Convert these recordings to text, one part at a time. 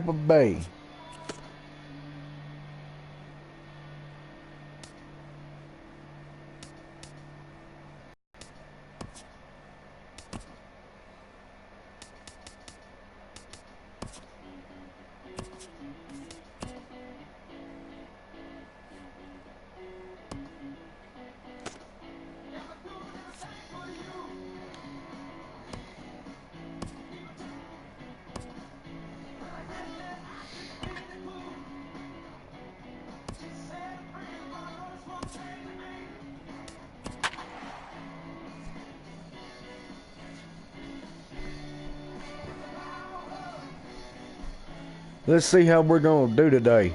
Tampa Bay. Let's see how we're going to do today.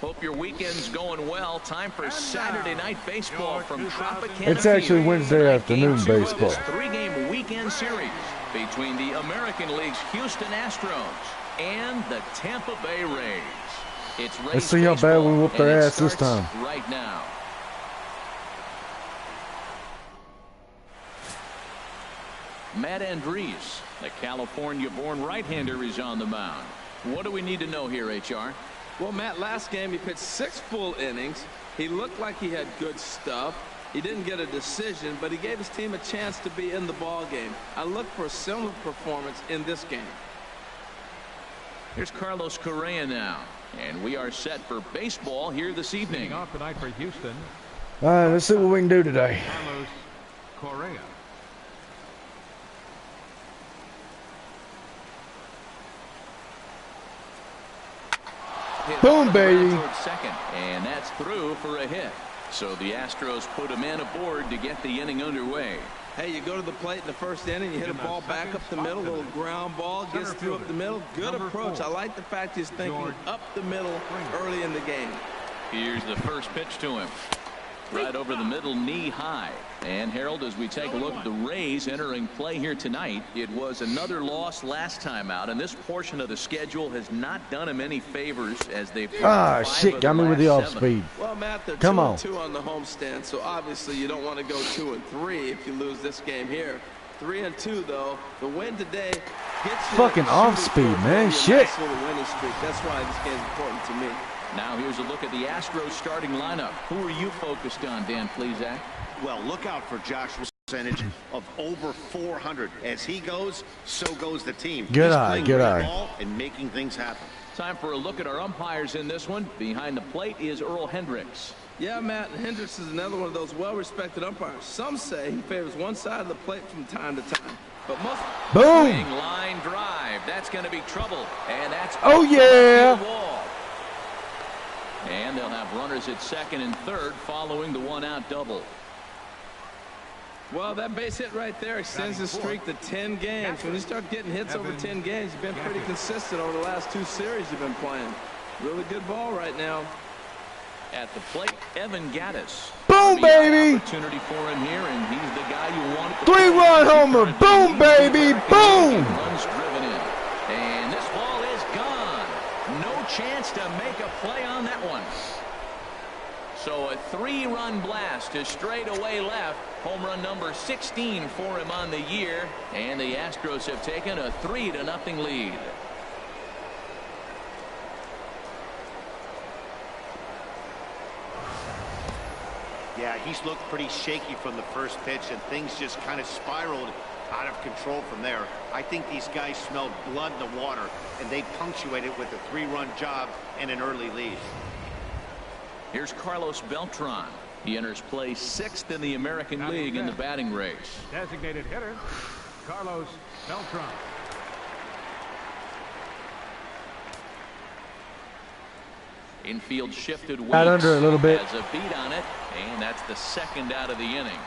Hope your weekend's going well. Time for Saturday night baseball from Tropicana. It's actually Wednesday afternoon baseball. Three-game weekend series between the American League's Houston Astros and the Tampa Bay Rays. It's Rays. Let's see how bad we whoop their ass this time. Right now. Matt Andriese, the California-born right-hander, is on the mound. What do we need to know here, HR? Well, Matt, last game he pitched 6 full innings. He looked like he had good stuff. He didn't get a decision, but he gave his team a chance to be in the ball game. I look for a similar performance in this game. Here's Carlos Correa now, and we are set for baseball here this evening. Off tonight for Houston. All right, let's see what we can do today. Carlos Correa. Boom, baby. Second, and that's through for a hit. So the Astros put a man aboard to get the inning underway. Hey, you go to the plate in the first inning, you hit a ball back up the middle, little ground ball, gets through up the middle. Good approach. I like the fact he's thinking up the middle early in the game. Here's the first pitch to him. Right over the middle, knee high. And Harold, as we take a look at the Rays entering play here tonight, it was another loss last time out, and this portion of the schedule has not done them any favors as they've shit, got me with the off speed. Well, Matt, they're Come on. 2-2 on the homestand, so obviously you don't want to go 2-3 if you lose this game here. 3-2 though. The win today gets you fucking off speed, man. Shit. Nice little winning streak. That's why this game's important to me. Now here's a look at the Astros starting lineup. Who are you focused on, Dan Plesac? Well, look out for Joshua's percentage of over 400. As he goes, so goes the team. Good eye, good eye. Ball and making things happen. Time for a look at our umpires in this one. Behind the plate is Earl Hendricks. Yeah, Matt, Hendricks is another one of those well-respected umpires. Some say he favors one side of the plate from time to time. But most boom line drive. That's going to be trouble. And that's yeah. And they'll have runners at second and third following the one-out double. Well, that base hit right there extends the streak to 10 games. When you start getting hits over 10 games, you've been pretty consistent over the last 2 series you've been playing. Really good ball right now. At the plate, Evan Gattis. Boom, baby. Opportunity for him here, and he's the guy you want. 3-run homer. Boom, baby. Boom. Runs driven in. And this ball is gone. No chance to make a play on that one. So a 3-run blast to straightaway left. Home run number 16 for him on the year. And the Astros have taken a 3-0 lead. Yeah, he's looked pretty shaky from the first pitch, and things just kind of spiraled out of control from there. I think these guys smelled blood in the water, and they punctuated with a 3-run job and an early lead. Here's Carlos Beltran. He enters play 6th in the American League in the batting race. Designated hitter, Carlos Beltran. Infield shifted Weeks. Out under a little bit. Has a beat on it, and that's the second out of the inning.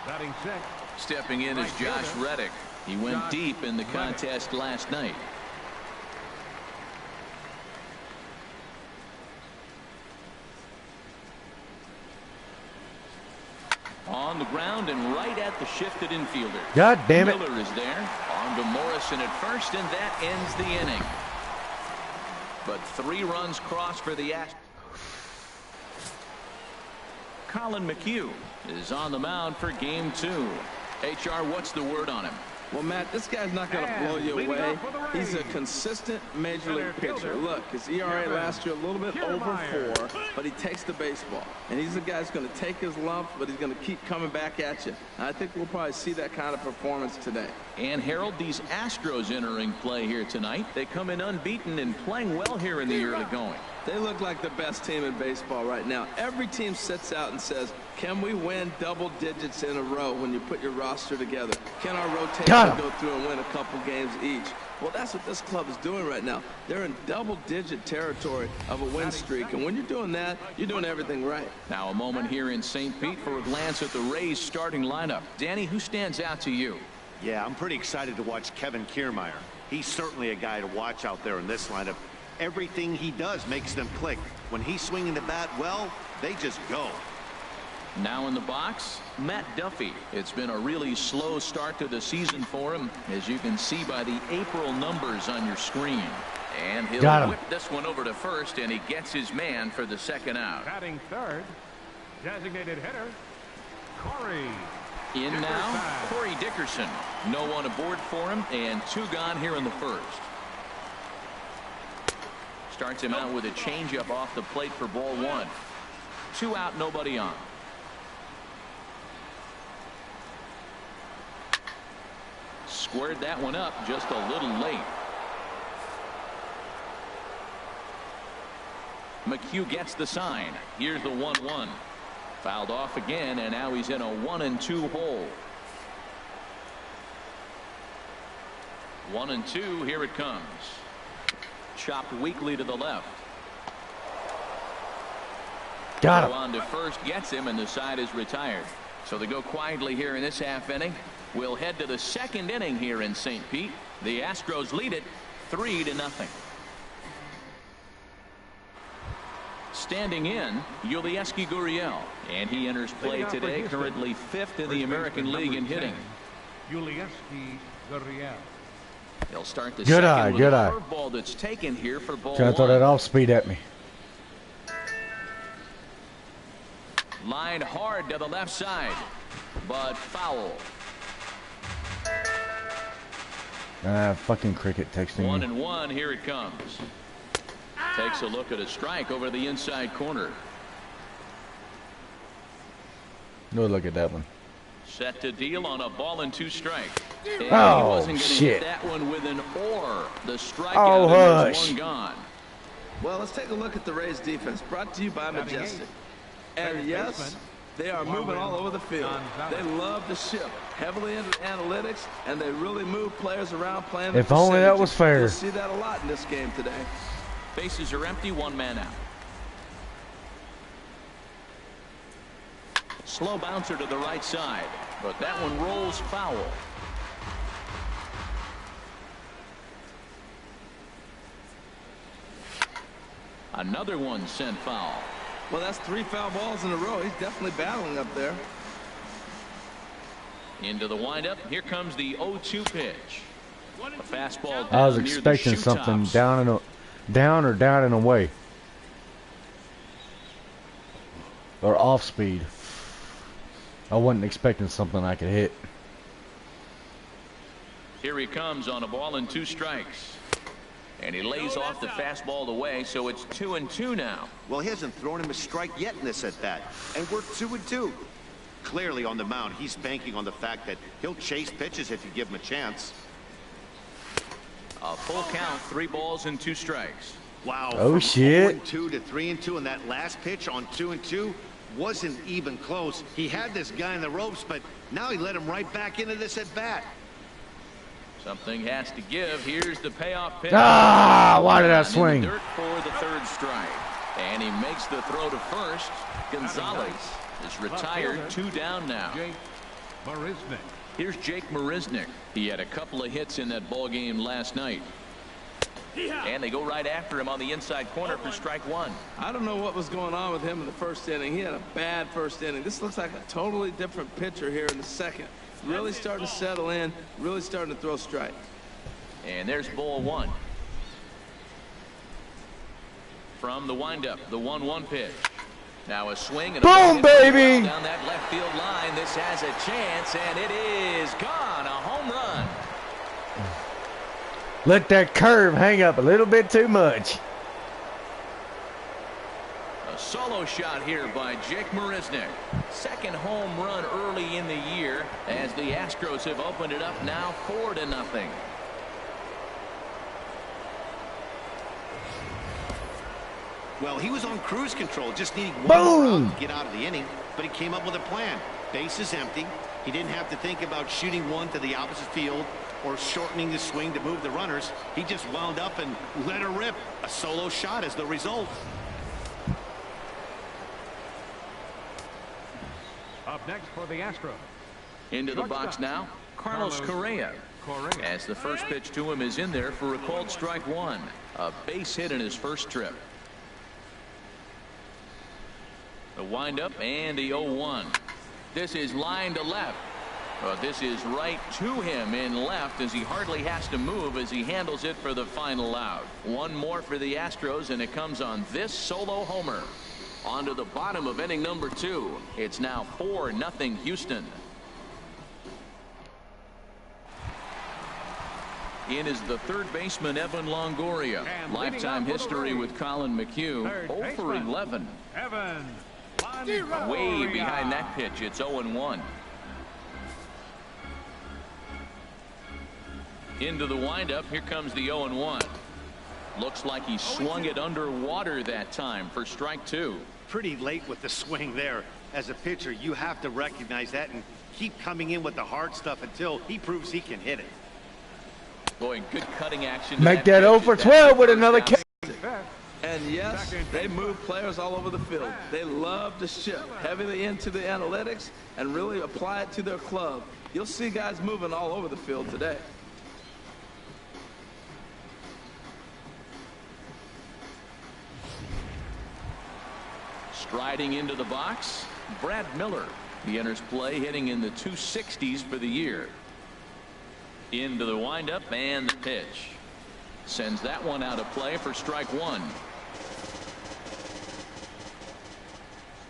Batting 6th. Stepping in is Josh Reddick. He went deep in the contest last night. On the ground and right at the shifted infielder. God damn it. Miller is there. On to Morrison at first, and that ends the inning. But 3 runs crossed for the Astros. Colin McHugh is on the mound for game 2. HR, what's the word on him? Well, Matt, this guy's not going to blow you away. He's a consistent major league pitcher. Look, his ERA last year a little bit over 4, but he takes the baseball. And he's a guy who's going to take his lumps, but he's going to keep coming back at you. And I think we'll probably see that kind of performance today. And Harold, these Astros entering play here tonight. They come in unbeaten and playing well here in the early going. They look like the best team in baseball right now. Every team sits out and says, can we win double digits in a row when you put your roster together? Can our rotation go through and win a couple games each? Well, that's what this club is doing right now. They're in double-digit territory of a win streak. And when you're doing that, you're doing everything right. Now a moment here in St. Pete for a glance at the Rays starting lineup. Danny, who stands out to you? Yeah, I'm pretty excited to watch Kevin Kiermaier. He's certainly a guy to watch out there in this lineup. Everything he does makes them click. When he's swinging the bat well, they just go. Now in the box, Matt Duffy. It's been a really slow start to the season for him, as you can see by the April numbers on your screen. And he'll whip this one over to first, and he gets his man for the second out. Batting third, designated hitter, Corey. In now, Corey Dickerson. No one aboard for him, and 2 gone here in the first. Starts him out with a changeup off the plate for ball 1. 2 out, nobody on. Squared that one up just a little late. McHugh gets the sign. Here's the 1-1. Fouled off again, and now he's in a 1-2 hole. 1-2. Here it comes. Chopped weakly to the left. Got him. On to first, gets him, and the side is retired. So they go quietly here in this half inning. We'll head to the second inning here in St. Pete. The Astros lead it 3-0. Standing in, Yulieski Gurriel, and he enters play today, currently 5th in the American League in hitting. Yulieski Gurriel. He'll start the good second with good a curveball that's taken here for ball 1. Trying to throw that off speed at me. Lined hard to the left side, but foul. Fucking cricket texting 1-1. Here it comes. Takes a look at a strike over the inside corner. No, look at that one. Set to deal on a ball and 2 strikes. And oh, he wasn't shit. Hit that one with an or. The strikeout oh, is 1 gone. Well, let's take a look at the Rays defense, brought to you by Majestic. And yes, they are moving all over the field. They love to ship heavily into analytics, and they really move players around playing. If only that was fair. You'll see that a lot in this game today. Bases are empty, 1 man out. Slow bouncer to the right side, but that one rolls foul. Another one sent foul. Well, that's 3 foul balls in a row. He's definitely battling up there. Into the windup. Here comes the 0-2 pitch. A fastball down I was near the expecting shoe something tops. down and away. Or off speed. I wasn't expecting something I could hit. Here he comes on a ball and 2 strikes. And he lays off the fastball away, so it's 2-2 now. Well, he hasn't thrown him a strike yet in this at-bat, and we're 2-2. Clearly on the mound, he's banking on the fact that he'll chase pitches if you give him a chance. A full count, 3 balls and 2 strikes. Wow. Oh, shit. 0-2 to 3-2, and that last pitch on 2-2 wasn't even close. He had this guy in the ropes, but now he let him right back into this at-bat. Something has to give. Here's the payoff pitch. Ah, why did I In the swing? dirt for the 3rd strike. And he makes the throw to first. Gonzalez is retired, 2 down now. Jake Marisnick. Here's Jake Marisnick. He had a couple of hits in that ball game last night. And they go right after him on the inside corner for strike 1. I don't know what was going on with him in the 1st inning. He had a bad 1st inning. This looks like a totally different pitcher here in the 2nd. really starting to settle in, really starting to throw strikes. And there's ball one. From the windup, the 1-1 pitch. Now a swing and a boom, baby! Down that left field line. This has a chance, and it is gone. A home run. Let that curve hang up a little bit too much. A solo shot here by Jake Marisnick. Second home run early in the year as the Astros have opened it up now 4-0. Well, he was on cruise control, just needing one more Boom! out to get out of the inning, but he came up with a plan. Base is empty. He didn't have to think about shooting one to the opposite field or shortening the swing to move the runners. He just wound up and let her rip. A solo shot is the result. Up next for the Astros. Into the box now, Carlos Correa. As the first pitch to him is in there for a called strike one. A base hit in his first trip. The windup and the 0-1. This is line to left. This is right to him in left as he hardly has to move as he handles it for the final out. One more for the Astros, and it comes on this solo homer. On to the bottom of inning number 2. It's now 4-0 Houston. In is the third baseman, Evan Longoria. Lifetime history with Colin McHugh. 0 for 11. Evan. Way behind that pitch. It's 0-1. Into the windup. Here comes the 0-1. Looks like he swung it underwater that time for strike 2. Pretty late with the swing there. As a pitcher, you have to recognize that and keep coming in with the hard stuff until he proves he can hit it. Boy, good cutting action. Make that 0 for 12 with another kick. And yes, they move players all over the field. They love to shift heavily into the analytics and really apply it to their club. You'll see guys moving all over the field today. Striding into the box, Brad Miller. He enters play hitting in the 260s for the year. Into the windup and the pitch. Sends that one out of play for strike 1.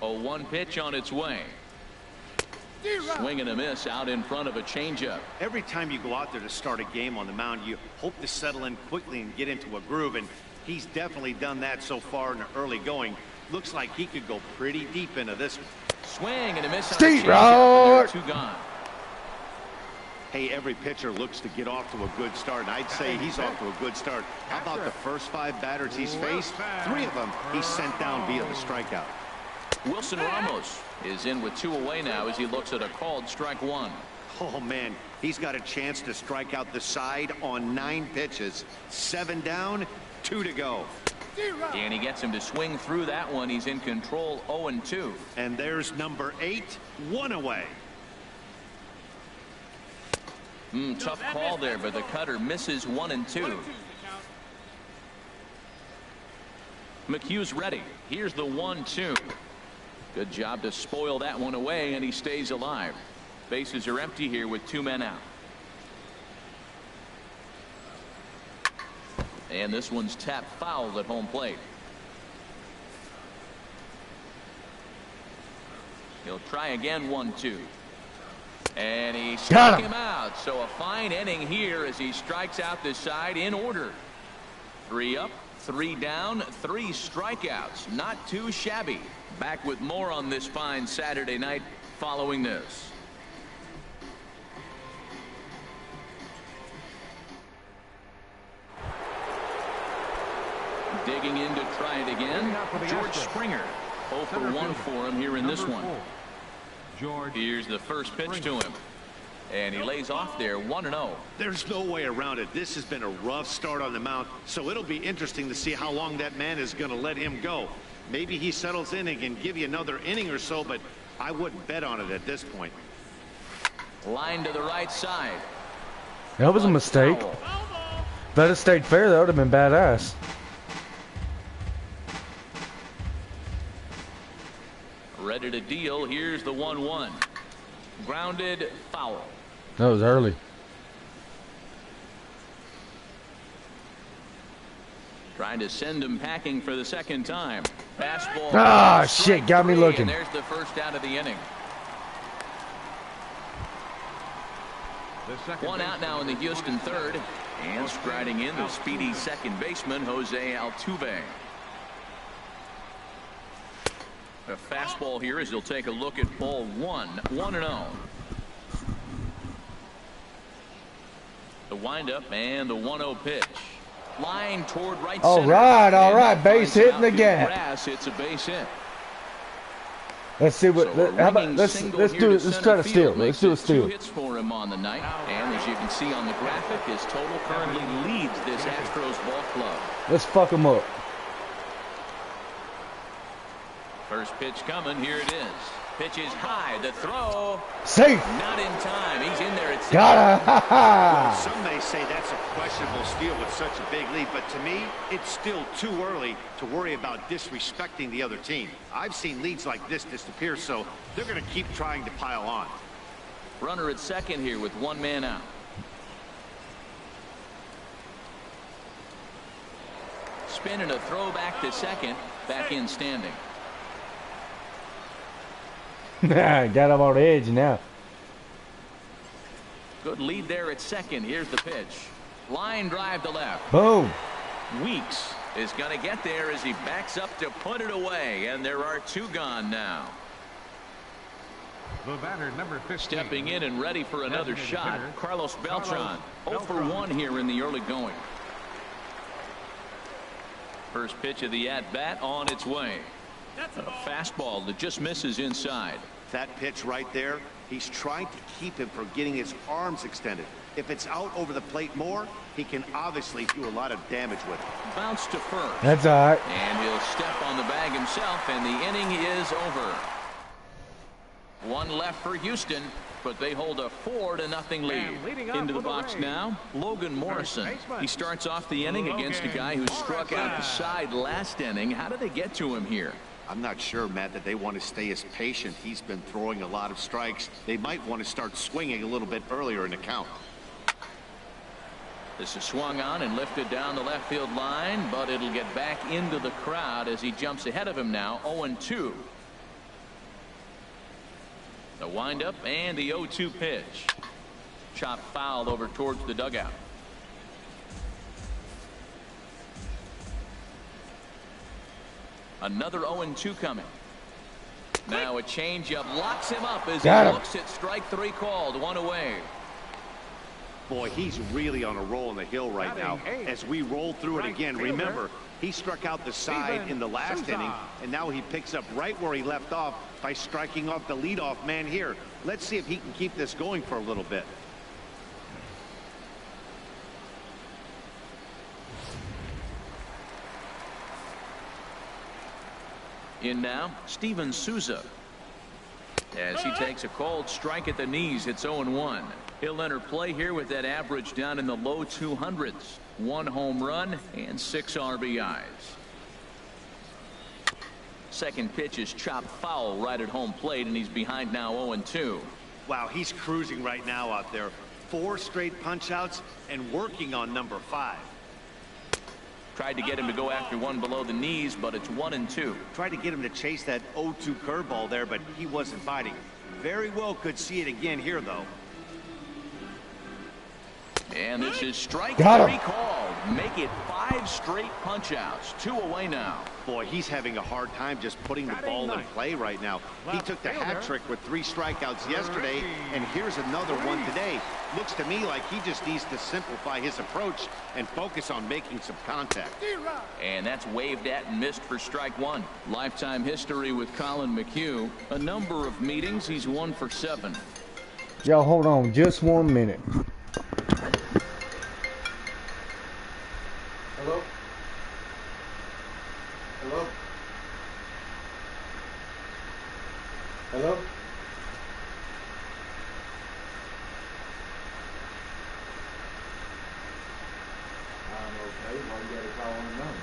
0-1 pitch on its way. Swing and a miss out in front of a changeup. Every time you go out there to start a game on the mound, you hope to settle in quickly and get into a groove, and he's definitely done that so far in the early going. Looks like he could go pretty deep into this one. Swing and a miss on Steve a changeup. 2 gone. Hey, every pitcher looks to get off to a good start, and I'd say he's off to a good start. How about the first 5 batters he's faced? 3 of them he's sent down via the strikeout. Wilson Ramos is in with 2 away now as he looks at a called strike 1. Oh, man, he's got a chance to strike out the side on 9 pitches. 7 down, 2 to go. And he gets him to swing through that one. He's in control, 0-2. And there's number 8, 1 away. Tough call there, but the cutter misses 1-2. McHugh's ready. Here's the 1-2. Good job to spoil that one away, and he stays alive. Bases are empty here with 2 men out. And this one's tapped foul at home plate. He'll try again, 1-2. And he struck him out. So a fine inning here as he strikes out the side in order. 3 up, 3 down, 3 strikeouts. Not too shabby. Back with more on this fine Saturday night following this. Digging in to try it again, George Springer. 0 for 1 for him here in this one. Here's the first pitch to him. And he lays off there, 1-0. There's no way around it. This has been a rough start on the mound, so it'll be interesting to see how long that man is going to let him go. Maybe he settles in and can give you another inning or so, but I wouldn't bet on it at this point. Line to the right side. That was a mistake. If that had stayed fair, that would have been badass. Ready to deal. Here's the 1-1. Grounded, foul. That was early. Trying to send him packing for the second time. Fastball. Ah, shit, got me looking. And there's the first out of the inning. One out now in the Houston third. And striding in the speedy second baseman, Jose Altuve. A fastball here as he'll take a look at ball one. 1-0. The windup and the 1-0 pitch. Line toward right center. All right, base hit in the gap. Grass, it's a base hit. Let's see what. So How about let's try to steal. Let's do a steal. 2 hits for him on the night, and as you can see on the graphic, his total currently leads this Astros ball club. Let's fuck him up. First pitch coming. Here it is. Pitch is high. The throw. Safe. Not in time. He's in there at 6. Got her. Well, some may say that's a questionable steal with such a big lead, but to me, it's still too early to worry about disrespecting the other team. I've seen leads like this disappear, so they're going to keep trying to pile on. Runner at second here with 1 man out. Spin and a throw back to second. Back in standing. Got him on the edge now. Good lead there at second. Here's the pitch. Line drive to left. Boom. Weeks is going to get there as he backs up to put it away, and there are 2 gone now. The batter, number 15. Stepping in and ready for another shot, Carlos Beltran. 0 for 1 here in the early going. First pitch of the at-bat on its way. A fastball that just misses inside. That pitch right there, he's trying to keep him from getting his arms extended. If it's out over the plate more, he can obviously do a lot of damage with it. Bounce to first. That's all right. And he'll step on the bag himself, and the inning is over. 1 left for Houston, but they hold a 4-0 lead. Into the box now, Logan Morrison. He starts off the inning against a guy who struck out the side last inning. How did they get to him here? I'm not sure, Matt, that they want to stay as patient. He's been throwing a lot of strikes. They might want to start swinging a little bit earlier in the count. This is swung on and lifted down the left field line, but it'll get back into the crowd as he jumps ahead of him now. 0-2. The windup and the 0-2 pitch. Chop foul over towards the dugout. Another 0-2 coming. Now a changeup locks him up as he looks at strike 3 called. 1 away. Boy, he's really on a roll in the hill right now. As we roll through it again, remember, he struck out the side in the last inning, and now he picks up right where he left off by striking off the leadoff man here. Let's see if he can keep this going for a little bit. In now, Steven Souza. As he takes a cold strike at the knees, it's 0-1. He'll enter play here with that average down in the low 200s. 1 home run and 6 RBIs. Second pitch is chopped foul right at home plate, and he's behind now 0-2. Wow, he's cruising right now out there. 4 straight punch outs and working on number 5. Tried to get him to go after one below the knees, but it's 1-2. Tried to get him to chase that 0-2 curveball there, but he wasn't biting. Very well could see it again here, though. And this is strike 3 called. Make it 5 straight punch outs. 2 away now. Boy, he's having a hard time just putting the ball in play right now. He took the hat trick with 3 strikeouts yesterday, and here's another one today. Looks to me like he just needs to simplify his approach and focus on making some contact. And that's waved at and missed for strike 1. Lifetime history with Colin McHugh. A number of meetings. He's 1 for 7. Y'all hold on just 1 minute. Hello? Hello? Hello? I'm okay. Why you gotta call on the number?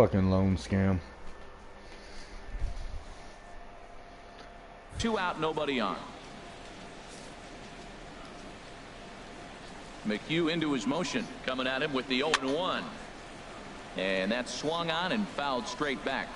fucking loan scam. 2 out, nobody on. McHugh into his motion, coming at him with the 0-1. And that's swung on and fouled straight back.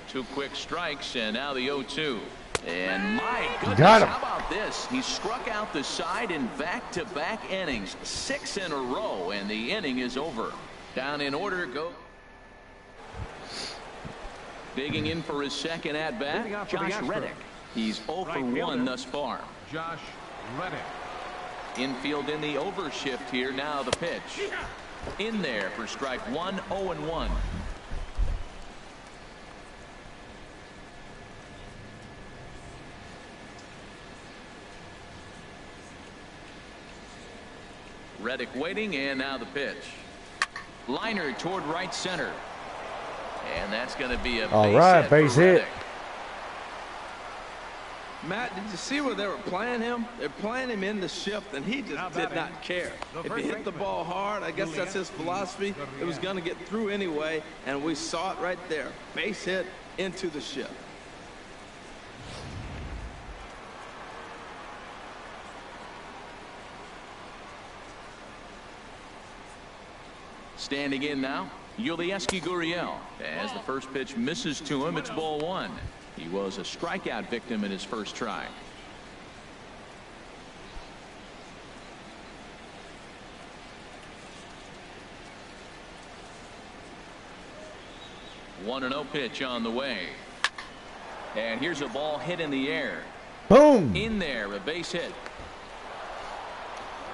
2 quick strikes, and now the 0-2. And my goodness, how about this? He struck out the side in back-to-back innings, 6 in a row, and the inning is over. Down in order, go. Digging in for his second at-bat, Josh Reddick. He's 0 for 1 thus far. Josh Reddick. Infield in the overshift here. Now the pitch. In there for strike 1, 0-1. Reddick waiting, and now the pitch. Liner toward right center. And that's going to be a base hit. Matt, did you see where they were playing him? They're playing him in the shift, and he just did not care. If he hit the ball hard, I guess that's his philosophy. It was going to get through anyway, and we saw it right there. Base hit into the shift. Standing in now, Yulieski Gurriel. As the first pitch misses to him, it's ball 1. He was a strikeout victim in his first try. One and 0 pitch on the way. And here's a ball hit in the air. Boom! In there, a base hit.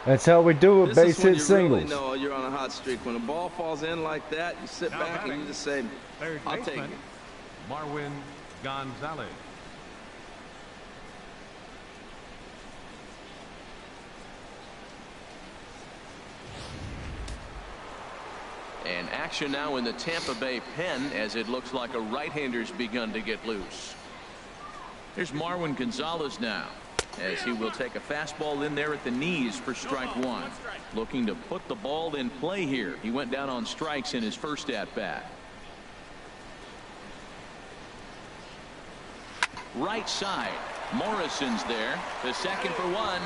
That's how we do it, base hit singles. Really know you're on a hot streak. When a ball falls in like that, you sit back and you just say, I'll take it. Marwin Gonzalez. And action now in the Tampa Bay pen, as it looks like a right-hander's begun to get loose. Here's Marwin Gonzalez now, as he will take a fastball in there at the knees for strike 1. Looking to put the ball in play here. He went down on strikes in his first at-bat. Right side, Morrison's there. The second for 1.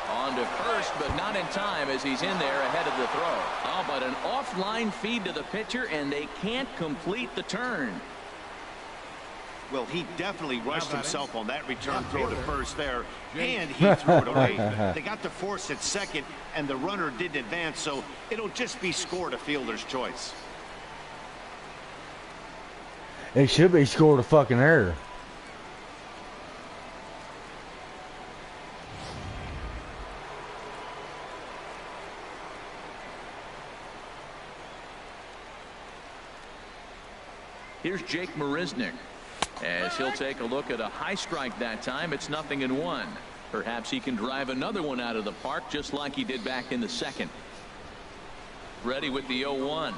On to first, but not in time, as he's in there ahead of the throw. Oh, but an offline feed to the pitcher, and they can't complete the turn. Well, he definitely rushed himself on that return throw to first there, and he threw it away. They got the force at second, and the runner didn't advance, so it'll just be scored a fielder's choice. It should be scored a fucking error. Here's Jake Marisnick, as he'll take a look at a high strike that time. It's 0-1. Perhaps he can drive another one out of the park, just like he did back in the second. Ready with the 0-1.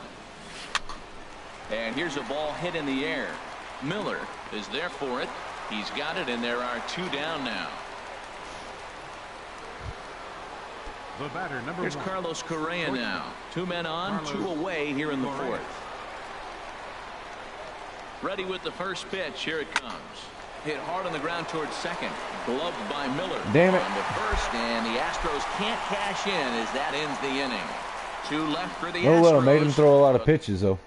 And here's a ball hit in the air. Miller is there for it. He's got it, and there are 2 down now. The batter, number 1. Here's Carlos Correa now. 2 men on, 2 away here in the 4th. Ready with the first pitch. Here it comes. Hit hard on the ground towards second. Gloved by Miller. Damn it. On to first, and the Astros can't cash in as that ends the inning. 2 left for the Astros. Oh well, made him throw a lot of pitches though.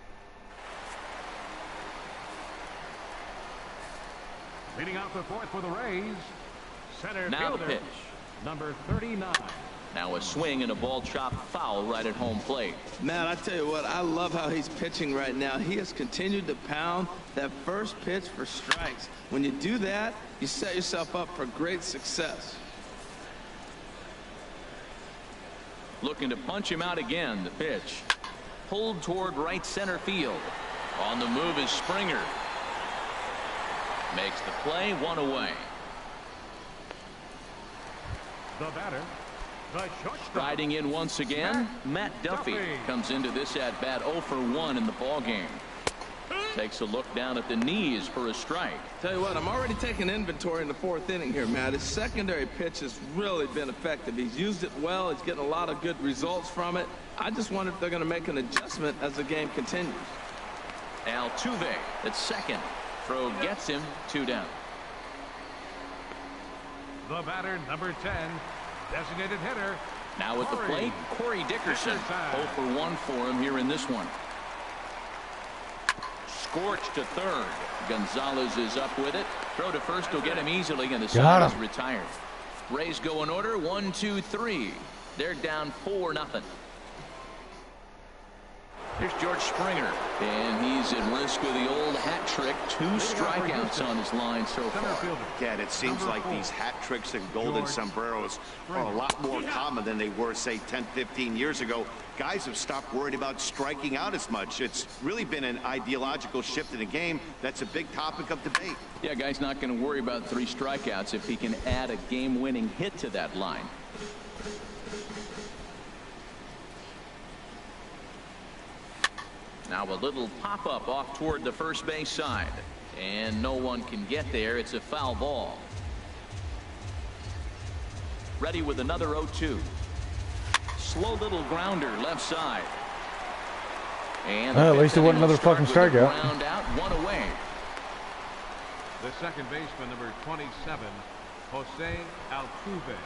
Leading out the 4th for the Rays, center now fielder, the pitch. number 39. Now a swing and a ball chopped foul right at home plate. Man, I tell you what, I love how he's pitching right now. He has continued to pound that first pitch for strikes. When you do that, you set yourself up for great success. Looking to punch him out again. The pitch. Pulled toward right center field. On the move is Springer. Makes the play, 1 away. The batter, the shortstop. Riding in once again, Matt Duffy comes into this at bat 0 for 1 in the ball game. Takes a look down at the knees for a strike. Tell you what, I'm already taking inventory in the 4th inning here, Matt. His secondary pitch has really been effective. He's used it well. He's getting a lot of good results from it. I just wonder if they're going to make an adjustment as the game continues. Altuve at second. Throw gets him, 2 down. The batter, number 10, designated hitter. Now at the plate, Corey Dickerson. 0 for 1 for him here in this one. Scorched to third. Gonzalez is up with it. Throw to first will get him easily, and the side is retired. Rays go in order, 1, 2, 3. They're down 4-0. Here's George Springer, and he's at risk of the old hat trick. 2 strikeouts on his line so far. Yeah, it seems like these hat tricks and golden sombreros are a lot more common than they were, say, 10, 15 years ago. Guys have stopped worried about striking out as much. It's really been an ideological shift in the game. That's a big topic of debate. Yeah, guy's not going to worry about 3 strikeouts if he can add a game-winning hit to that line. Now a little pop-up off toward the first base side. And no one can get there. It's a foul ball. Ready with another 0-2. Slow little grounder left side. And at least it wasn't another fucking strikeout. Ground out, 1 away. The second baseman, number 27, Jose Altuve.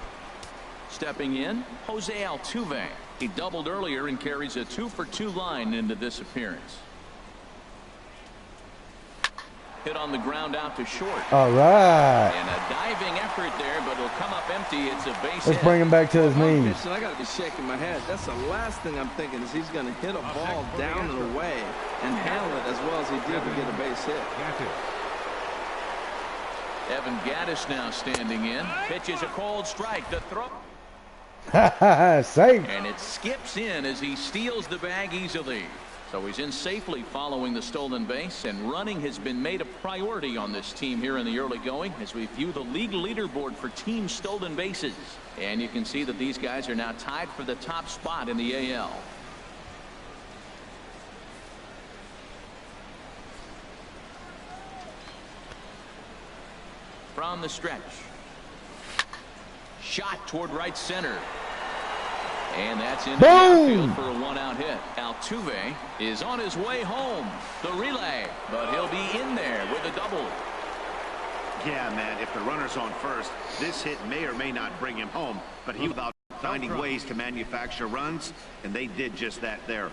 Stepping in, Jose Altuve. He doubled earlier and carries a 2 for 2 line into this appearance. Hit on the ground out to short. All right. And a diving effort there, but it'll come up empty. It's a base Let's hit. bring him back to his knees. I got to be shaking my head. That's the last thing I'm thinking is he's going to hit a ball down and away and handle it as well as he did to get a base hit. Evan Gattis now standing in. Pitches a cold strike. The throw. Safe. And it skips in as he steals the bag easily. So he's in safely following the stolen base, and running has been made a priority on this team here in the early going as we view the league leaderboard for team stolen bases. And you can see that these guys are now tied for the top spot in the AL. From the stretch. Shot toward right center. And that's into the outfield for a 1-out hit. Altuve is on his way home. The relay, but he'll be in there with a double. Yeah, man, if the runner's on first, this hit may or may not bring him home, but he was about finding ways to manufacture runs, and they did just that there.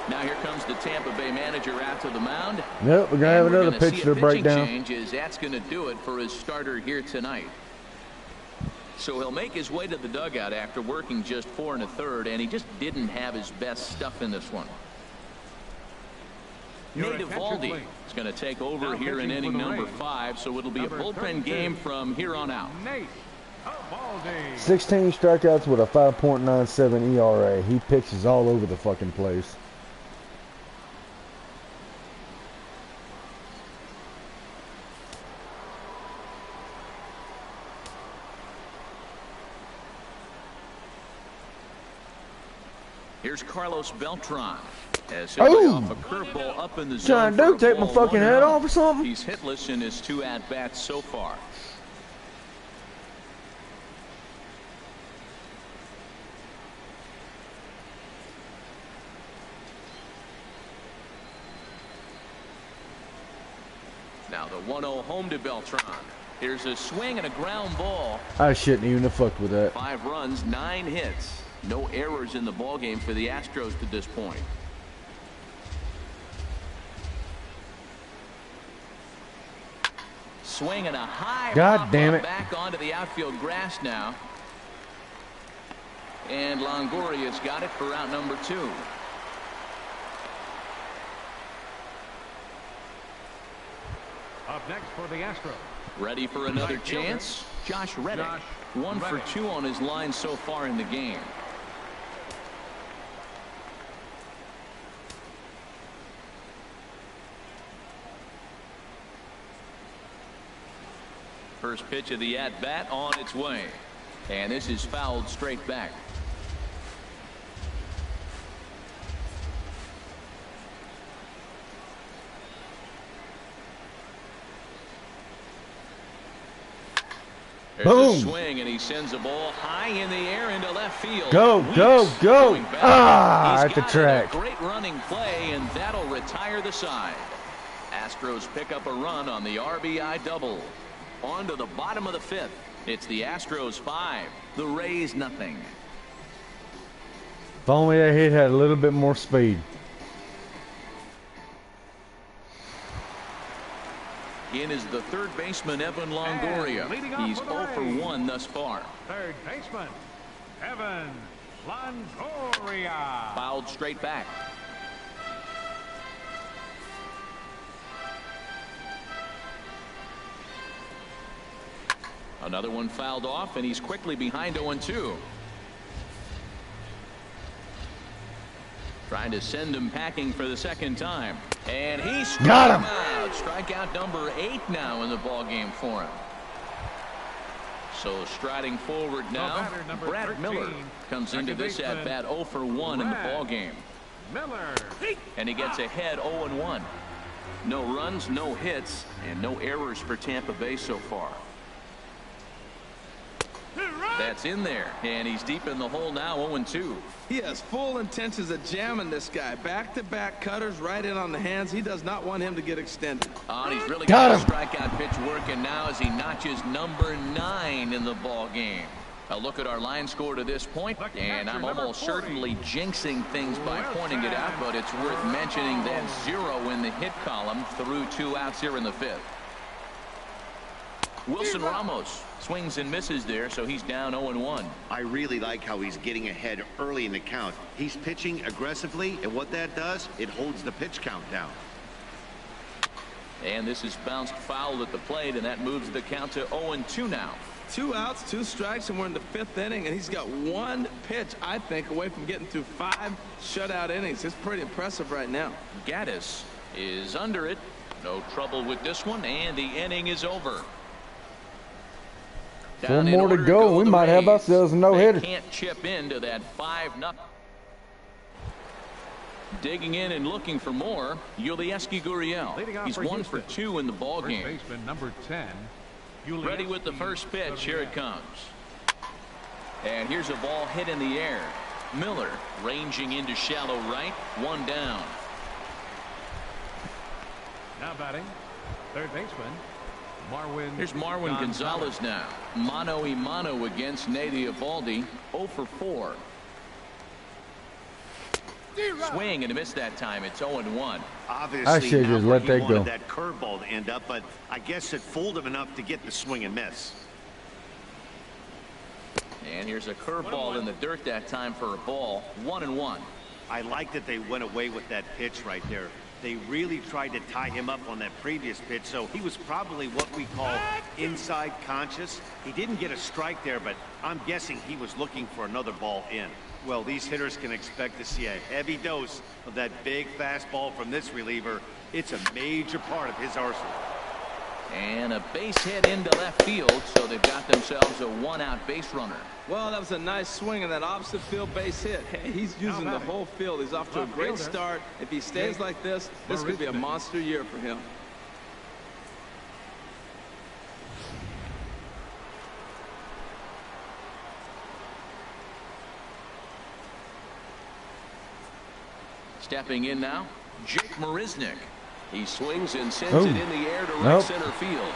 Now here comes the Tampa Bay manager out to the mound. Yep, we're going to have another pitch to break down. Change as that's going to do it for his starter here tonight. So he'll make his way to the dugout after working just 4 1/3, and he just didn't have his best stuff in this one. Nate Eovaldi is going to take over here in inning number 5, so it'll be a bullpen game from here on out. 16 strikeouts with a 5.97 ERA. He pitches all over the fucking place. Here's Carlos Beltran. As he'll lay off a curveball up in the zone. Trying to take my fucking head off or something? He's hitless in his 2 at-bats so far. Now the 1-0 home to Beltran. Here's a swing and a ground ball. I shouldn't even have fucked with that. 5 runs, 9 hits. No errors in the ballgame for the Astros to this point. Swing and a high God damn it. Back onto the outfield grass now. And Longoria's got it for out number 2. Up next for the Astros. Ready for another chance? Josh Reddick. 1 for 2 on his line so far in the game. First pitch of the at-bat on its way. And this is fouled straight back. There's a Boom. swing, and he sends the ball high in the air into left field. Go, go, Weeks go. going back. Ah, He's at the got track. A great running play, and that'll retire the side. Astros pick up a run on the RBI double. On to the bottom of the fifth. It's the Astros 5, the Rays nothing. If only that hit had a little bit more speed. In is the third baseman, Evan Longoria. He's 0 for 1 thus far. Third baseman, Evan Longoria. Fouled straight back. Another one fouled off, and he's quickly behind 0-2. Trying to send him packing for the second time. And he got him. Out. Strikeout number 8 now in the ball game for him. So striding forward now, Brad 13, Miller comes into this at bat 0 for 1 in the ball game. Miller. And he gets ahead 0-1. No runs, no hits, and no errors for Tampa Bay so far. That's in there, and he's deep in the hole now, 0-2. He has full intentions of jamming this guy. Back-to-back cutters right in on the hands. He does not want him to get extended. And he's really Got got him. a strikeout pitch working now as he notches number 9 in the ball game. A look at our line score to this point, and I'm almost certainly jinxing things by pointing it out, but it's worth mentioning that 0 in the hit column through 2 outs here in the 5th. Wilson Ramos swings and misses there, so he's down 0-1. I really like how he's getting ahead early in the count. He's pitching aggressively, and what that does, it holds the pitch count down. And this is bounced foul at the plate, and that moves the count to 0-2 now. 2 outs, 2 strikes, and we're in the 5th inning, and he's got 1 pitch, I think, away from getting through 5 shutout innings. It's pretty impressive right now. Gaddis is under it. No trouble with this one, and the inning is over. 4 more to go. We might have ourselves a no-hitter. They can't chip into that 5-0. Digging in and looking for more, Yulieski Gurriel. He's 1 for 2 in the ball game. First baseman number 10. Ready with the first pitch. Here it comes. And here's a ball hit in the air. Miller ranging into shallow right. 1 down. Now batting, third baseman, Marwin. Here's Marwin Gonzalez now. Mano y mano against Nate Eovaldi. 0 for 4. Swing and a miss that time. It's 0-1. Obviously, I should just not let where he that go. wanted that curveball to end up, but I guess it fooled him enough to get the swing and miss. And here's a curveball in the dirt that time for a ball. 1-1. I like that they went away with that pitch right there. They really tried to tie him up on that previous pitch, so he was probably what we call inside conscious. He didn't get a strike there, but I'm guessing he was looking for another ball in. Well, these hitters can expect to see a heavy dose of that big fastball from this reliever. It's a major part of his arsenal. And a base hit into left field, so they've got themselves a 1-out base runner. Well, that was a nice swing in that opposite field base hit. Hey, he's using the whole field. He's off to a great start. If he stays like this could be a monster year for him. Stepping in now, Jake Marisnick. He swings and sends it in the air to right center field.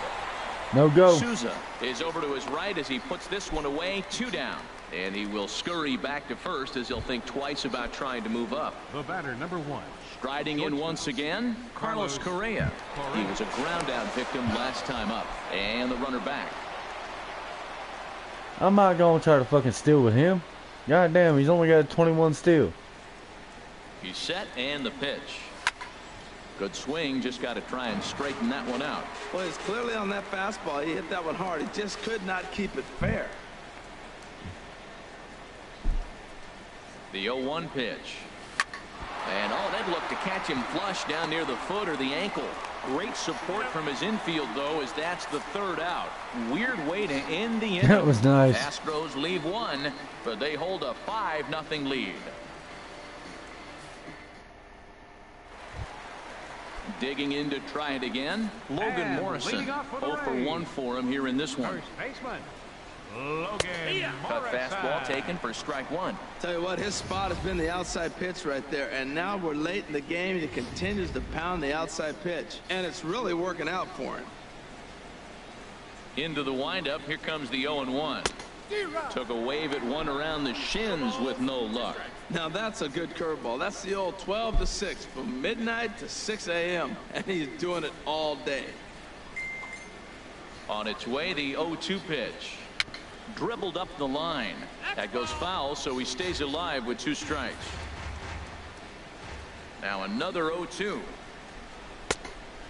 No go. Souza is over to his right as he puts this one away. 2 down. And he will scurry back to first as he'll think twice about trying to move up. The batter, number 1. Striding in once again, Carlos Correa. He was a ground out victim last time up. And the runner back. I'm not going to try to fucking steal with him. God damn, he's only got a 21 steal. He's set and the pitch. Good swing, just got to try and straighten that one out. Well, he's clearly on that fastball. He hit that one hard. He just could not keep it fair. The 0-1 pitch. And that looked to catch him flush down near the foot or the ankle. Great support from his infield, though, as that's the 3rd out. Weird way to end the inning. That was nice. Astros leave 1, but they hold a 5-0 lead. Digging in to try it again, Logan And Morrison. leading off for the 0 for 1 Rays. for him here in this one. First baseman, Cut fastball taken for strike one. Tell you what, his spot has been the outside pitch right there, and now we're late in the game. He continues to pound the outside pitch, and it's really working out for him. Into the windup. Here comes the 0-1. Took a wave at one around the shins with no luck. Now that's a good curveball. That's the old 12 to 6 from midnight to 6 a.m. and he's doing it all day. On its way, the 0-2 pitch. Dribbled up the line. That goes foul, so he stays alive with 2 strikes. Now another 0-2.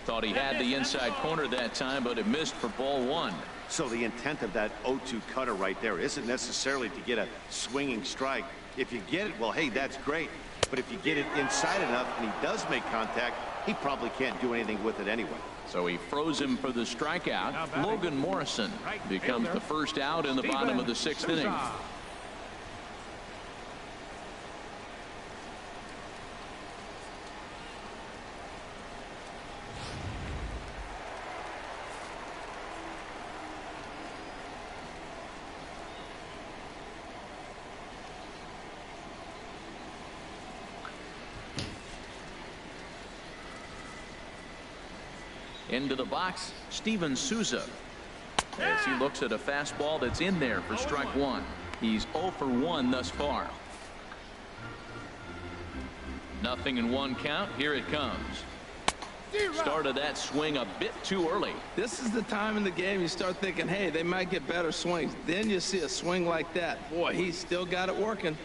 Thought he had the inside corner that time, but it missed for ball 1. So the intent of that 0-2 cutter right there isn't necessarily to get a swinging strike. If you get it, well, hey, that's great. But if you get it inside enough and he does make contact, he probably can't do anything with it anyway. So he froze him for the strikeout. Logan Morrison becomes the first out in the bottom of the 6th inning. Into the box, Steven Souza, as he looks at a fastball that's in there for strike 1. He's 0 for 1 thus far. 0-1 count. Here it comes. Started that swing a bit too early. This is the time in the game you start thinking, hey, they might get better swings. Then you see a swing like that. Boy, he's still got it working.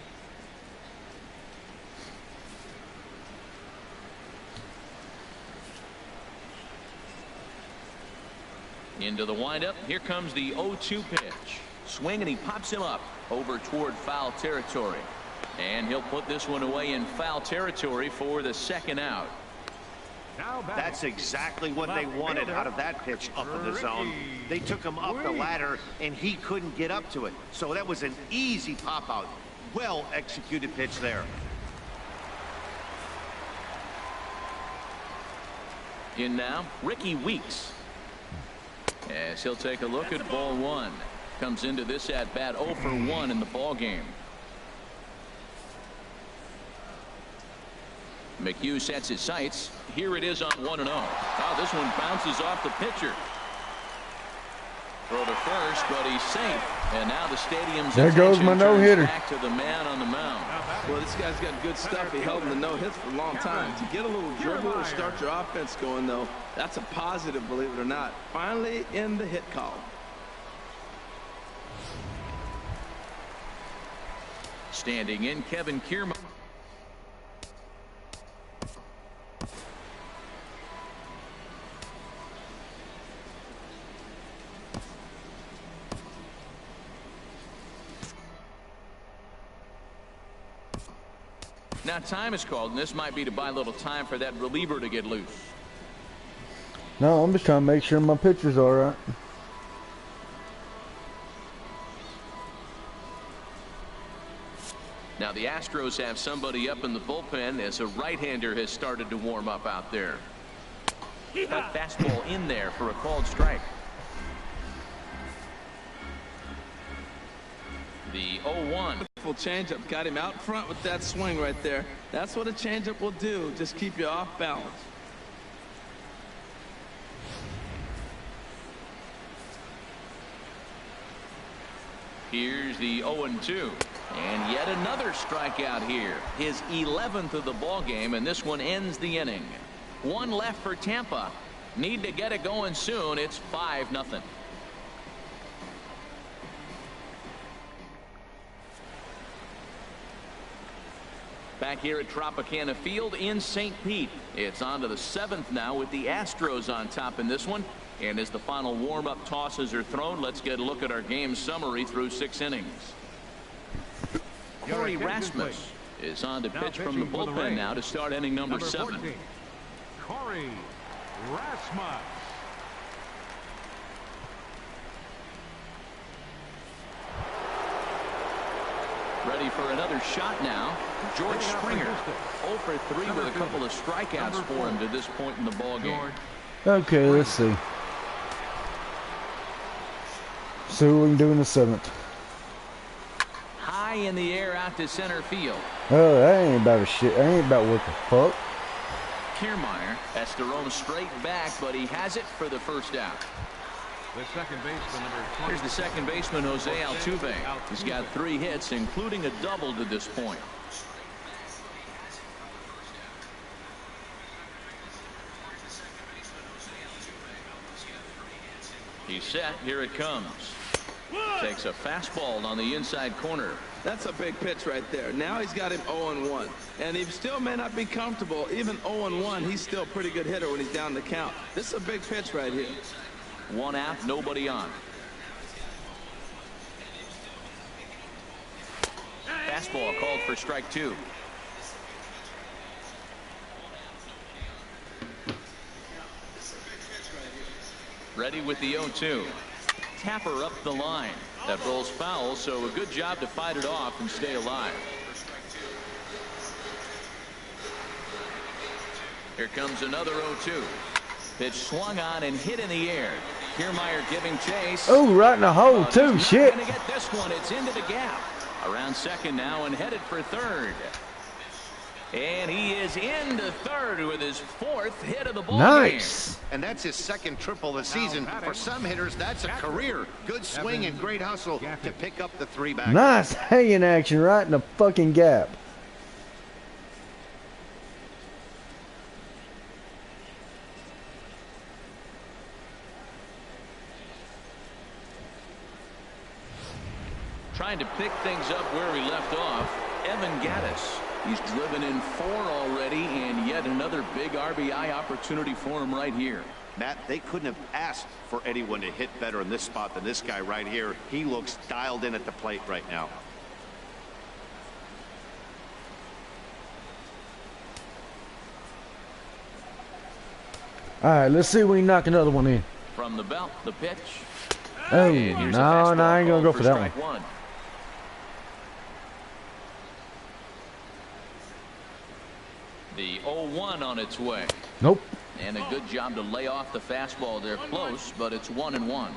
Into the windup. Here comes the 0-2 pitch. Swing, and he pops him up over toward foul territory. And he'll put this one away in foul territory for the 2nd out. That's exactly what they wanted out of that pitch up in the zone. They took him up the ladder, and he couldn't get up to it. So that was an easy pop-out. Well-executed pitch there. In now, Ricky Weeks. As he'll take a look at ball 1. Comes into this at bat 0 for 1 in the ball game. McHugh sets his sights. Here it is on 1-0. Oh, this one bounces off the pitcher. Throw to first, but he's safe. And now the stadium's there goes my no-hitter. Back to the man on the mound. Well, this guy's got good stuff. He held him to no hits for a long time. To get a little dribble or start your offense going, though, that's a positive, believe it or not. Finally in the hit column. Standing in, Kevin Kiermaier. Now time is called, and this might be to buy a little time for that reliever to get loose. No, I'm just trying to make sure my pitcher's all right. Now the Astros have somebody up in the bullpen as a right-hander has started to warm up out there. Cut fastball in there for a called strike. The 0-1. Full changeup got him out front with that swing right there. That's what a changeup will do. Just keep you off balance. Here's the 0-2. And yet another strikeout here. His 11th of the ball game, and this one ends the inning. 1 left for Tampa. Need to get it going soon. It's 5-0. Back here at Tropicana Field in St. Pete. It's on to the 7th now with the Astros on top in this one. And as the final warm-up tosses are thrown, let's get a look at our game summary through 6 innings. Corey Rasmus is on to pitch from the bullpen now to start inning number 7. Corey Rasmus. Ready for another shot now. George Springer 0 for 3 with a couple of strikeouts for him to this point in the ball game. Okay, let's see. see what we can do in the 7th. High in the air out to center field. Oh, that ain't about a shit. That ain't about what the fuck. Kiermaier has to roam straight back, but he has it for the first out. The second baseman, number 20. Here's the second baseman, Jose Altuve. He's got 3 hits, including a double to this point. He's set. Here it comes. Takes a fastball on the inside corner. That's a big pitch right there. Now he's got him 0-1. And he still may not be comfortable. Even 0-1, he's still a pretty good hitter when he's down the count. This is a big pitch right here. 1 out, nobody on. Fastball called for strike 2. Ready with the 0-2. Tapper up the line. That rolls foul, so a good job to fight it off and stay alive. Here comes another 0-2. Pitch swung on and hit in the air. Kiermaier giving chase. Oh, right in the hole, too. Shit. Gonna get this one. It's into the gap. Around second now and headed for third. And he is into third with his 4th hit of the ball Nice. game. And that's his 2nd triple this season. For some hitters, that's a career. Good swing and great hustle to pick up the 3 back. Nice hanging action right in the fucking gap. Trying to pick things up where we left off, Evan Gattis. He's driven in 4 already, and yet another big RBI opportunity for him right here. Matt, they couldn't have asked for anyone to hit better in this spot than this guy right here. He looks dialed in at the plate right now. All right, let's see if we can knock another one in. From the belt, the pitch. Oh, And here's a no, fastball I ain't going to go called for that strike one. 1. The 0-1 on its way. Nope. And a good job to lay off the fastball there close, but it's 1-1.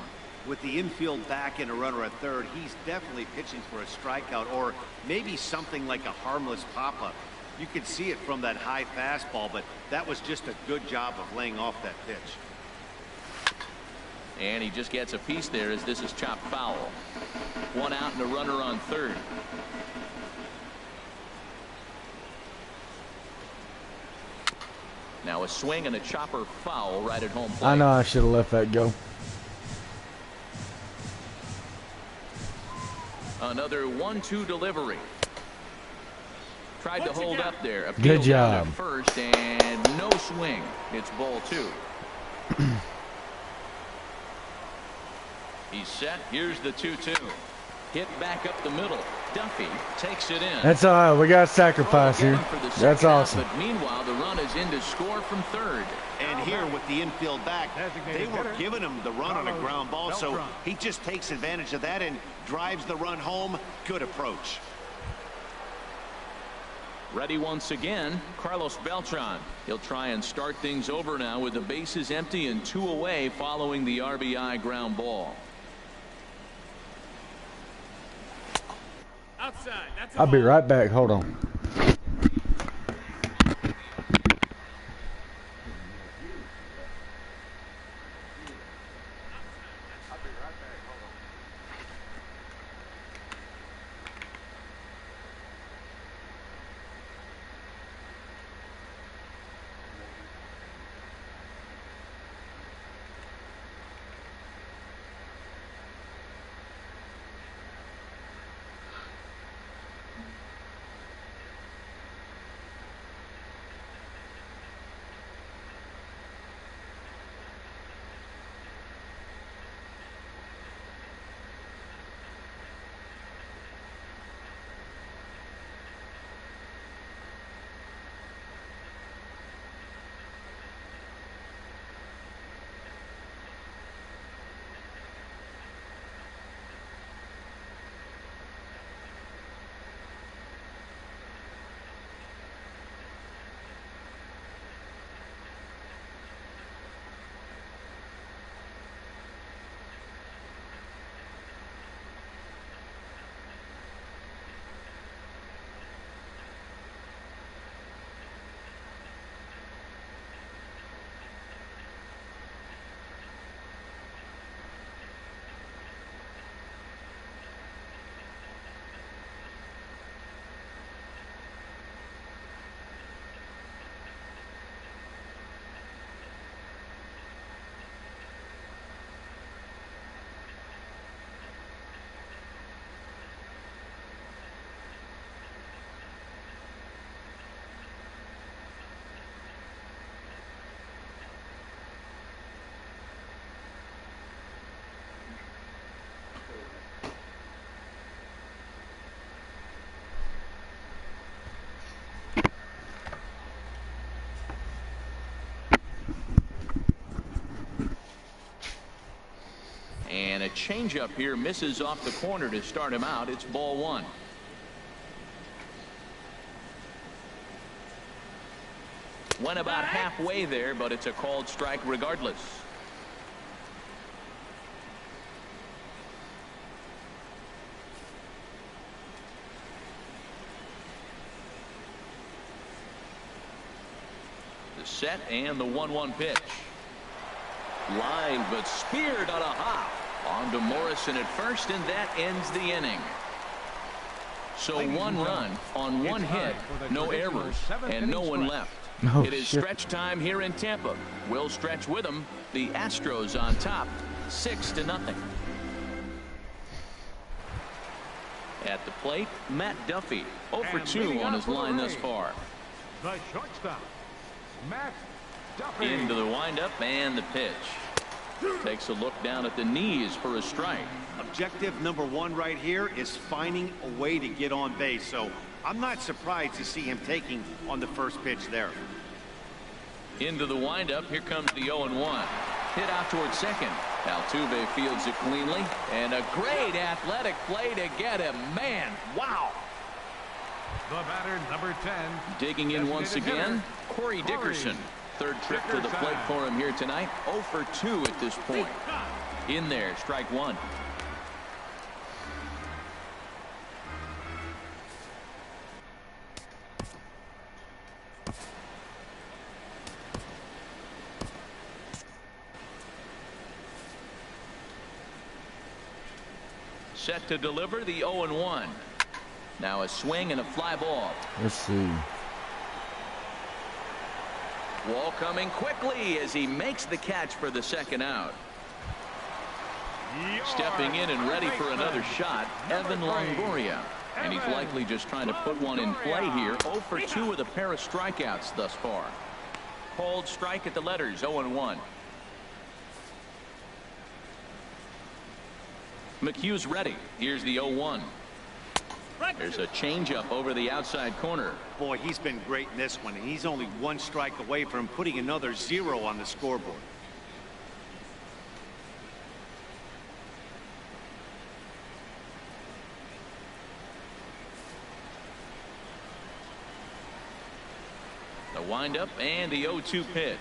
With the infield back and a runner at third, he's definitely pitching for a strikeout or maybe something like a harmless pop-up. You could see it from that high fastball, but that was just a good job of laying off that pitch. And he just gets a piece there as this is chopped foul. 1 out and a runner on third. Now a swing and a chopper foul right at home plate. I know I should have left that go. Another 1-2 delivery. Tried to hold up there. Good Appealed job. down to first and no swing. It's ball 2. He's set. Here's the 2-2. Hit back up the middle. Duffy takes it in. That's all right. We got sacrifice here. That's awesome. But meanwhile, the run is in to score from third. And here with the infield back, they were giving him the run on a ground ball, so he just takes advantage of that and drives the run home. Good approach. Ready once again, Carlos Beltran. He'll try and start things over now with the bases empty and 2 away following the RBI ground ball. Outside. That's I'll be right back. Hold on. changeup here misses off the corner to start him out. It's ball one. Went about halfway there, but it's a called strike regardless. The set and the 1-1 pitch. Line but speared on a hop. On to Morrison at first, and that ends the inning. So one run on one hit, no errors, and no one left. Oh, it is shit. stretch time here in Tampa. We'll stretch with them. The Astros on top, 6-0. At the plate, Matt Duffy, 0 for 2 on his line thus far. The shortstop, Matt Duffy. Into the windup and the pitch. Takes a look down at the knees for a strike. Objective number one right here is finding a way to get on base. So I'm not surprised to see him taking on the first pitch there. Into the windup. Here comes the 0-1. Hit out towards second. Altuve fields it cleanly. And a great athletic play to get him. Man, wow. The batter, number 10. Digging in once again, Corey Dickerson. Third trip to the plate for him here tonight. 0 for 2 at this point. In there, strike one. Set to deliver the 0-1. Now a swing and a fly ball. Let's see. Wall coming quickly as he makes the catch for the second out. Stepping in and ready for another shot, Evan Longoria. And he's likely just trying to put one in play here. 0 for 2 with a pair of strikeouts thus far. Called strike at the letters, 0-1. McHugh's ready. Here's the 0-1. There's a changeup over the outside corner. Boy, he's been great in this one, and he's only one strike away from putting another 0 on the scoreboard. The windup and the 0-2 pitch.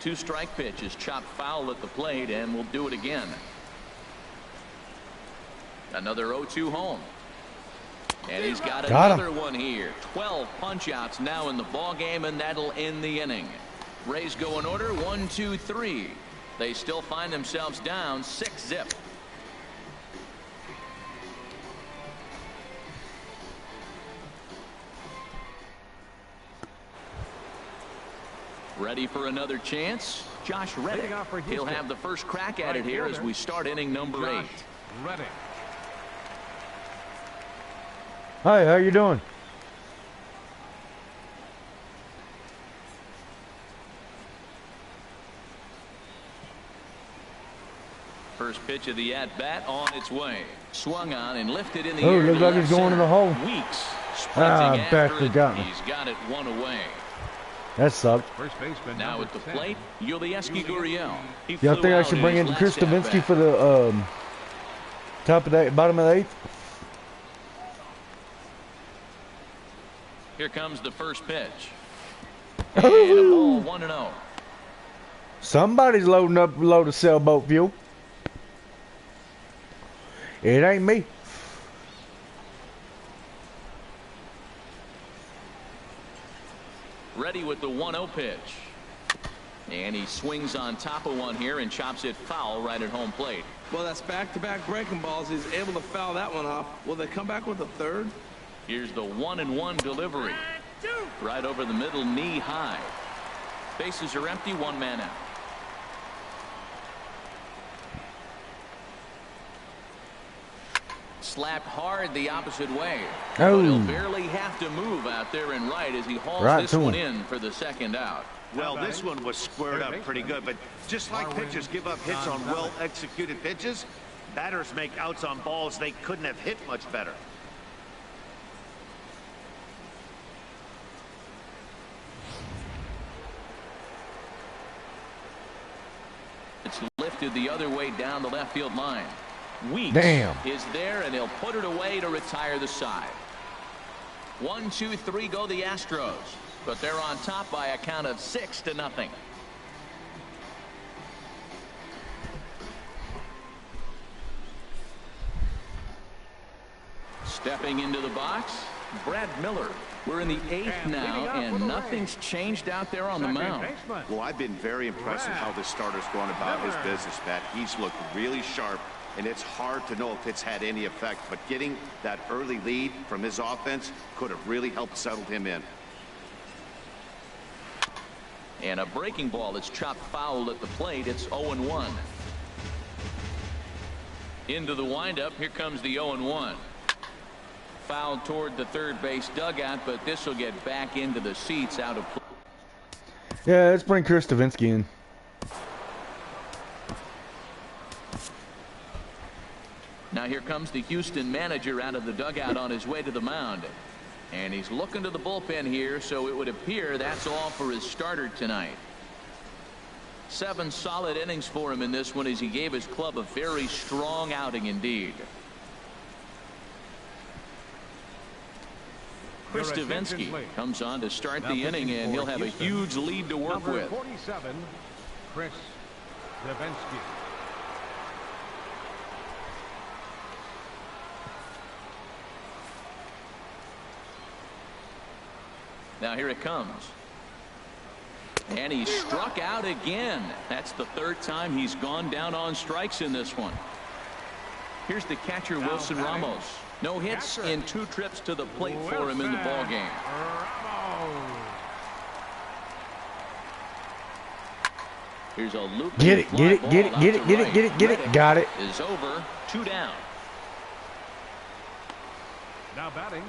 2-strike pitch is chopped foul at the plate, and we'll do it again. Another 0-2 home. And he's got another one here. 12 punch-outs now in the ball game, and that'll end the inning. Rays go in order, 1, 2, 3. They still find themselves down 6-0. Ready for another chance? Josh Reddick. He'll have the first crack at it here as we start inning number 8. Reddick. Hi, how you doing? First pitch of the at-bat on its way. Swung on and lifted in the Oh, air. looks like he's going in the hole. Weeks sprinting after bastard it. got me. He's got it one away. That sucked. First baseman, Now at the 10. plate, Yulieski Gurriel. Y'all think I should bring in Chris Stavinsky for the top of the bottom of the 8th? Here comes the first pitch. And a ball, 1-0. Somebody's loading up a load of sailboat fuel. It ain't me. Ready with the 1-0 pitch. And he swings on top of one here and chops it foul right at home plate. Well, that's back-to-back breaking balls. He's able to foul that one off. Will they come back with a third? Here's the 1-1 delivery. Right over the middle, knee high. Bases are empty, 1 man out. Slapped hard the opposite way. Oh. But he'll barely have to move out there and right as he hauls Right this to one him. in for the second out. Well, this one was squared up pretty good, but just like pitchers give up hits on well-executed pitches, batters make outs on balls they couldn't have hit much better. It's lifted drifted the other way down the left field line. Weeks Damn. is there, and he'll put it away to retire the side. 1, 2, 3 go the Astros, but they're on top by a count of 6-0. Stepping into the box, Brad Miller. We're in the 8th now, and nothing's changed out there on the mound. Well, I've been very impressed with how this starter's going about his business, Matt. He's looked really sharp, and it's hard to know if it's had any effect, but getting that early lead from his offense could have really helped settle him in. And a breaking ball that's chopped foul at the plate. It's 0-1. Into the windup. Here comes the 0-1. Foul toward the third base dugout, but this will get back into the seats out of play. Yeah, let's bring Chris Stavinsky in. Now here comes the Houston manager out of the dugout on his way to the mound. And he's looking to the bullpen here, so it would appear that's all for his starter tonight. 7 solid innings for him in this one as he gave his club a very strong outing indeed. Chris Stavinsky comes on to start the inning, and he'll have a huge lead to work with. 47, Chris Stavinsky. Now here it comes. And he struck out again. That's the 3rd time he's gone down on strikes in this one. Here's the catcher, Wilson Ramos. No hits in 2 trips to the plate for him in the ball game. Here's a loop. Get it, get it, get it, get it, get it, get it, get it. Got it. Is over. 2 down. Now batting,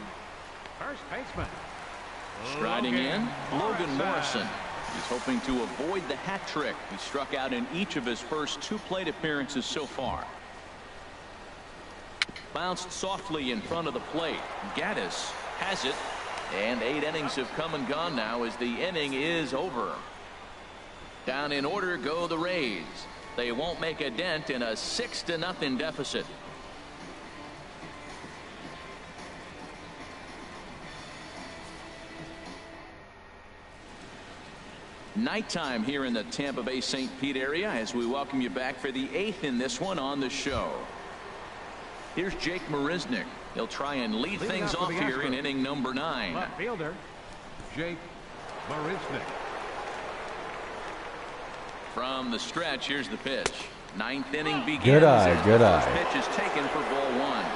first baseman. Striding in, Logan Morrison. He's hoping to avoid the hat trick. He struck out in each of his first 2 plate appearances so far. Bounced softly in front of the plate. Gaddis has it, and 8 innings have come and gone now as the inning is over. Down in order go the Rays. They won't make a dent in a 6-0 deficit. Nighttime here in the Tampa Bay St. Pete area as we welcome you back for the 8th in this one on the show. Here's Jake Marisnick. He'll try and lead things off here in inning number 9. Left fielder, Jake Marisnick. From the stretch, here's the pitch. 9th inning begins. Good eye, good eye. Pitch is taken for ball 1.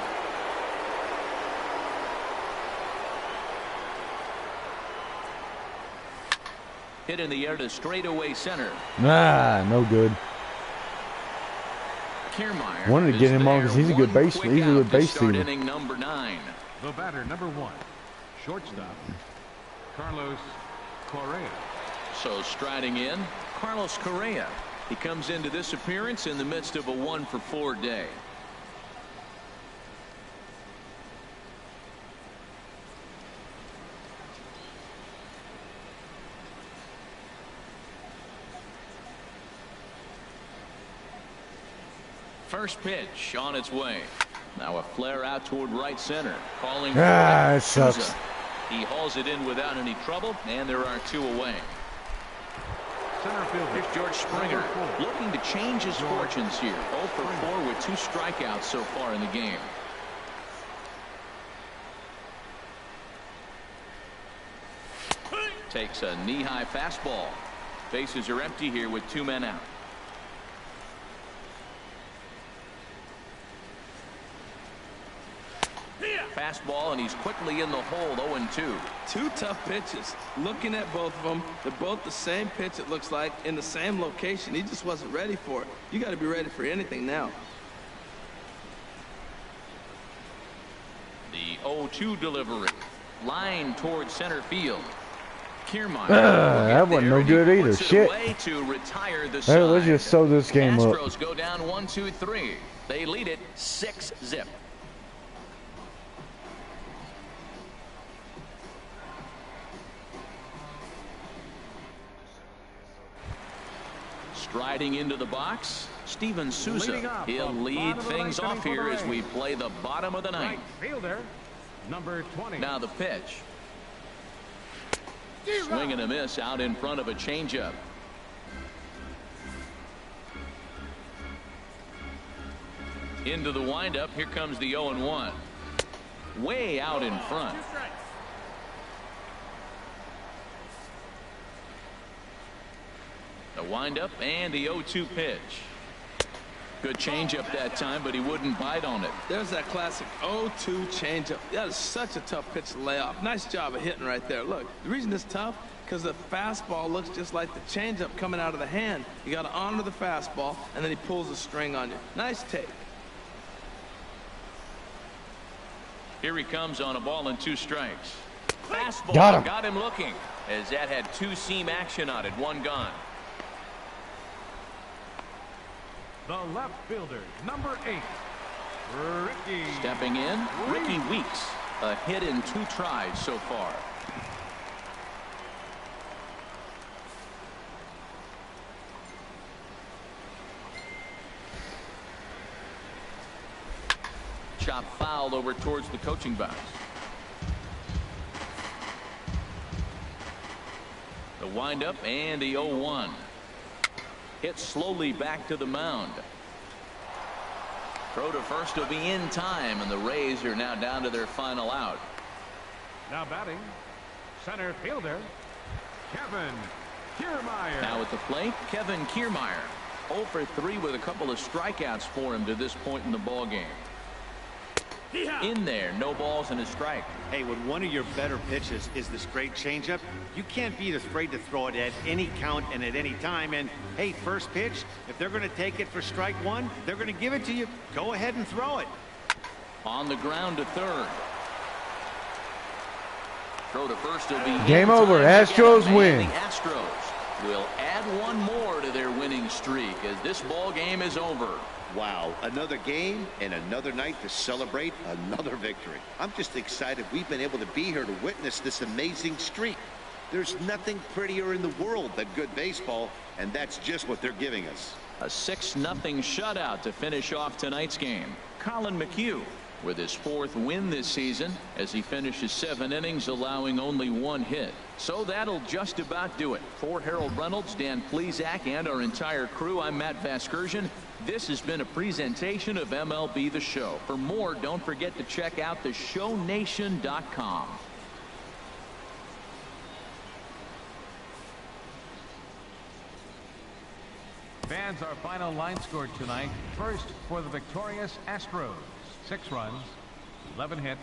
Hit in the air to straightaway center. Ah, no good. Kiermaier Wanted to get him on because he's a good base. He's a good base stealer. Inning number 9. The batter, number 1, shortstop, Carlos Correa. So striding in, Carlos Correa. He comes into this appearance in the midst of a 1-for-4 day. First pitch on its way. Now a flare out toward right center. Calling for it sucks. Souza. He hauls it in without any trouble, and there are 2 away. Center fielder. Here's George Springer looking to change his fortunes here. 0-for-4 with 2 strikeouts so far in the game. Takes a knee-high fastball. Bases are empty here with 2 men out. Fastball, and he's quickly in the hole. 0-2. 2 tough pitches. Looking at both of them, they're both the same pitch, it looks like, in the same location. He just wasn't ready for it. You got to be ready for anything now. The 0-2 delivery. Line towards center field. Kiermaier. That wasn't no good either. Shit. To retire the Hey, let's just sew this game up. Astros go down 1-2-3. They lead it 6-0. Striding into the box, Steven Leading Souza. off He'll the lead bottom of the things ninth off inning for here the as we Rays. play the bottom of the ninth. Right fielder, number 20. Now the pitch. Swing and a miss out in front of a changeup. Into the windup. Here comes the 0-1. Way out in front. The windup and the 0-2 pitch. Good changeup that time, but he wouldn't bite on it. There's that classic 0-2 changeup. That is such a tough pitch to lay off. Nice job of hitting right there. Look, the reason it's tough, because the fastball looks just like the changeup coming out of the hand. You got to honor the fastball, and then he pulls the string on you. Nice take. Here he comes on a ball and 2 strikes. Fastball Got him. looking, as that had 2-seam action on it. 1 gone. The left fielder, number 8, Ricky. Stepping in, Ricky Weeks. A hit in 2 tries so far. Chop fouled over towards the coaching box. The windup and the 0-1. Hit slowly back to the mound. Throw to first will be in time, and the Rays are now down to their final out. Now batting, center fielder, Kevin Kiermaier. Now at the plate, Kevin Kiermaier. 0 for 3 with a couple of strikeouts for him to this point in the ball game. In there, no balls and a strike. Hey, when one of your better pitches is this great changeup, you can't be afraid to throw it at any count and at any time. And hey, first pitch, if they're going to take it for strike 1, they're going to give it to you. Go ahead and throw it. On the ground to third. Throw to first will be Game in over. time to get Astros a man. win. The Astros will add 1 more to their winning streak as this ball game is over. Wow, another game and another night to celebrate another victory. I'm just excited we've been able to be here to witness this amazing streak. There's nothing prettier in the world than good baseball, and that's just what they're giving us. A 6-0 shutout to finish off tonight's game. Colin McHugh with his 4th win this season as he finishes 7 innings, allowing only 1 hit. So that'll just about do it. For Harold Reynolds, Dan Plesac, and our entire crew, I'm Matt Vasgersian. This has been a presentation of MLB The Show. For more, don't forget to check out theshownation.com. Fans, our final line score tonight. First for the victorious Astros. 6 runs, 11 hits,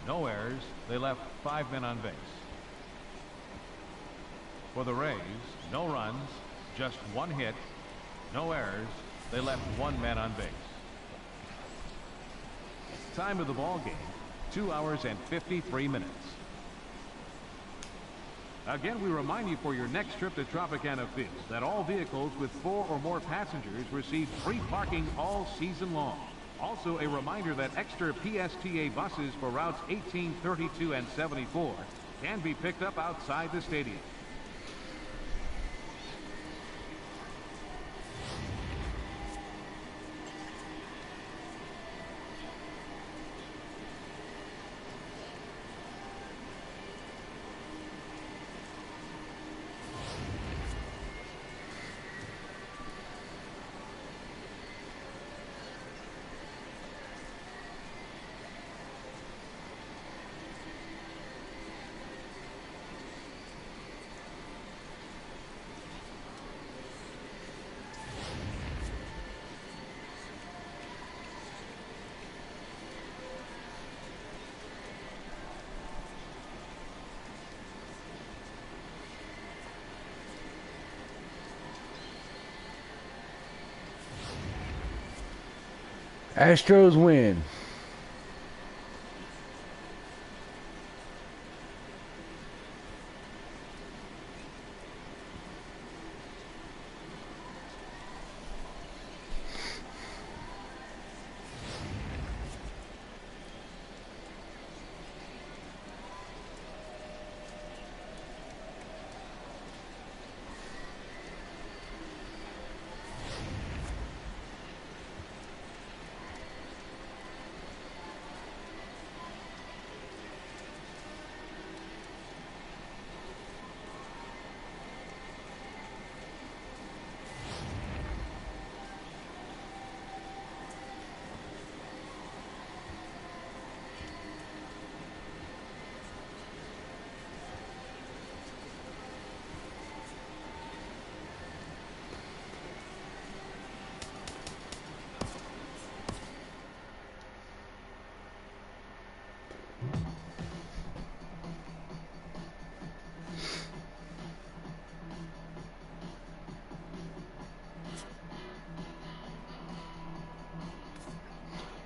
no errors. They left 5 men on base. For the Rays, no runs, just 1 hit, no errors. They left 1 man on base. Time of the ball game, 2 hours and 53 minutes. Again, we remind you for your next trip to Tropicana Field that all vehicles with 4 or more passengers receive free parking all season long. Also, a reminder that extra PSTA buses for routes 18, 32, and 74 can be picked up outside the stadium. Astros win.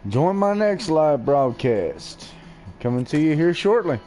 Join my next live broadcast. Coming to you here shortly.